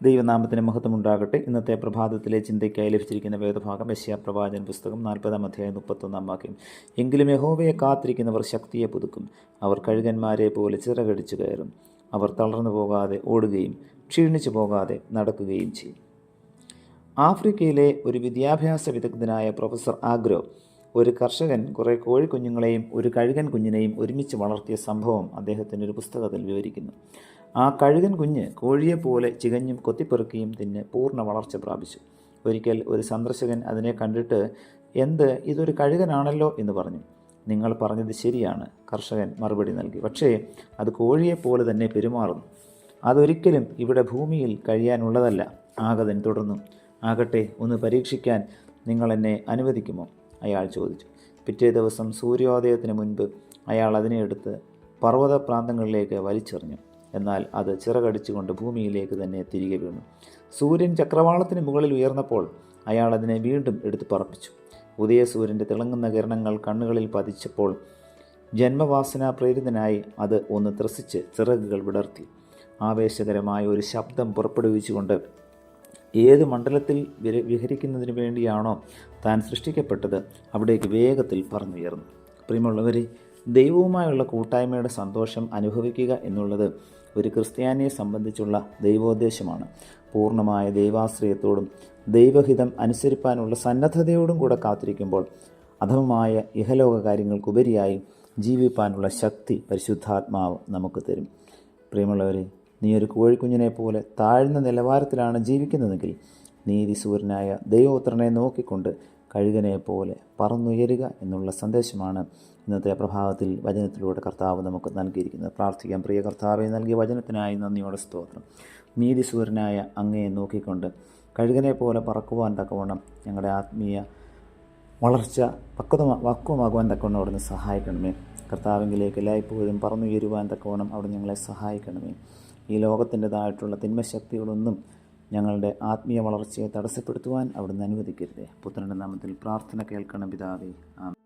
ദൈവനാമത്തിന് മഹത്വമുണ്ടാകട്ടെ. ഇന്നത്തെ പ്രഭാതത്തിലെ ചിന്തയ്ക്കായി ലഭിച്ചിരിക്കുന്ന വേദഭാഗം യെശയ്യാ പ്രവാചകൻ പുസ്തകം 40-ാം അധ്യായം 31-ാം വാക്യം. എങ്കിലും യഹോവയെ കാത്തിരിക്കുന്നവർ ശക്തിയെ പുതുക്കും. അവർ കഴുകന്മാരെ പോലെ ചിറകടിച്ചു കയറും. അവർ തളർന്നു പോകാതെ ഓടുകയും ക്ഷീണിച്ചു പോകാതെ നടക്കുകയും ചെയ്യും. ആഫ്രിക്കയിലെ ഒരു വിദ്യാഭ്യാസ വിദഗ്ധനായ പ്രൊഫസർ ആഗ്രോ ഒരു കർഷകൻ കുറേ കോഴിക്കുഞ്ഞുങ്ങളെയും ഒരു കഴുകൻ കുഞ്ഞിനെയും ഒരുമിച്ച് വളർത്തിയ സംഭവം അദ്ദേഹത്തിൻ്റെ ഒരു പുസ്തകത്തിൽ വിവരിക്കുന്നു. ആ കഴുകൻ കുഞ്ഞ് കോഴിയെപ്പോലെ ചികഞ്ഞും കൊത്തിപ്പെറുക്കിയും തിന്ന് പൂർണ്ണ വളർച്ച പ്രാപിച്ചു. ഒരിക്കൽ ഒരു സന്ദർശകൻ അതിനെ കണ്ടിട്ട് ഇതൊരു കഴുകനാണല്ലോ എന്ന് പറഞ്ഞു. നിങ്ങൾ പറഞ്ഞത് ശരിയാണ്, കർഷകൻ മറുപടി നൽകി. പക്ഷേ അത് കോഴിയെപ്പോലെ തന്നെ പെരുമാറുന്നു. അതൊരിക്കലും ഇവിടെ ഭൂമിയിൽ കഴിയാനുള്ളതല്ല. ആഗതൻ തുടർന്നു. ആകട്ടെ, ഒന്ന് പരീക്ഷിക്കാൻ നിങ്ങൾ എന്നെ അനുവദിക്കുമോ? അയാൾ ചോദിച്ചു. പിറ്റേ ദിവസം സൂര്യോദയത്തിന് മുൻപ് അയാൾ അതിനെ എടുത്ത് പർവ്വത പ്രാന്തങ്ങളിലേക്ക് വലിച്ചെറിഞ്ഞു. എന്നാൽ അത് ചിറകടിച്ചുകൊണ്ട് ഭൂമിയിലേക്ക് തന്നെ തിരികെ വീണു. സൂര്യൻ ചക്രവാളത്തിന് മുകളിൽ ഉയർന്നപ്പോൾ അയാൾ അതിനെ വീണ്ടും എടുത്ത് പറപ്പിച്ചു. ഉദയസൂര്യൻ്റെ തിളങ്ങുന്ന കിരണങ്ങൾ കണ്ണുകളിൽ പതിച്ചപ്പോൾ ജന്മവാസന പ്രേരിതനായി അത് ഒന്ന് ത്രസിച്ച് ചിറകുകൾ വിടർത്തി. ആവേശകരമായ ഒരു ശബ്ദം പുറപ്പെടുവിച്ചുകൊണ്ട് ഏത് മണ്ഡലത്തിൽ വിഹരിക്കുന്നതിന് വേണ്ടിയാണോ താൻ സൃഷ്ടിക്കപ്പെട്ടത് അവിടേക്ക് വേഗത്തിൽ പറന്നുയർന്നു. പ്രിയമുള്ളവരെ, ദൈവവുമായുള്ള കൂട്ടായ്മയുടെ സന്തോഷം അനുഭവിക്കുക എന്നുള്ളത് ഒരു ക്രിസ്ത്യാനിയെ സംബന്ധിച്ചുള്ള ദൈവോദ്ദേശമാണ്. പൂർണ്ണമായ ദൈവാശ്രയത്തോടും ദൈവഹിതം അനുസരിപ്പാനുള്ള സന്നദ്ധതയോടും കൂടെ കാത്തിരിക്കുമ്പോൾ അധമമായ ഇഹലോക കാര്യങ്ങൾക്കുപരിയായി ജീവിപ്പാനുള്ള ശക്തി പരിശുദ്ധാത്മാവ് നമുക്ക് തരും. പ്രിയമുള്ളവരെ, നീ ഒരു കോഴിക്കുഞ്ഞിനെ പോലെ താഴ്ന്ന നിലവാരത്തിലാണ് ജീവിക്കുന്നതെങ്കിൽ നീതിസൂര്യനായ ദൈവപുത്രനെ നോക്കിക്കൊണ്ട് കഴുകനെ പോലെ പറന്നുയരുക എന്നുള്ള സന്ദേശമാണ് ഇന്നത്തെ പ്രഭാതത്തിൽ വചനത്തിലൂടെ കർത്താവ് നമുക്ക് നൽകിയിരിക്കുന്നത്. പ്രാർത്ഥിക്കാം. പ്രിയ കർത്താവെ, നൽകിയ വചനത്തിനായി നന്ദിയോടെ സ്തോത്രം. നീതിസൂര്യനായ അങ്ങയെ നോക്കിക്കൊണ്ട് കഴുകനെ പോലെ പറക്കുവാൻ തക്കവണ്ണം ഞങ്ങളുടെ ആത്മീയ വളർച്ച പക്വമാകുവാൻ തക്കവണ്ണം അവിടുന്ന് സഹായിക്കണമേ. കർത്താവിലേക്ക് എല്ലായ്പ്പോഴും പറന്നുയരുവാൻ തക്കവണ്ണം അവിടെ ഞങ്ങളെ സഹായിക്കണമേ. ഈ ലോകത്തിൻ്റെതായിട്ടുള്ള തിന്മശക്തികളൊന്നും ഞങ്ങളുടെ ആത്മീയ വളർച്ചയെ തടസ്സപ്പെടുത്തുവാൻ അവിടുന്ന് അനുവദിക്കരുതേ. പുത്രൻ്റെ നാമത്തിൽ പ്രാർത്ഥന കേൾക്കണം പിതാവേ. ആമേൻ.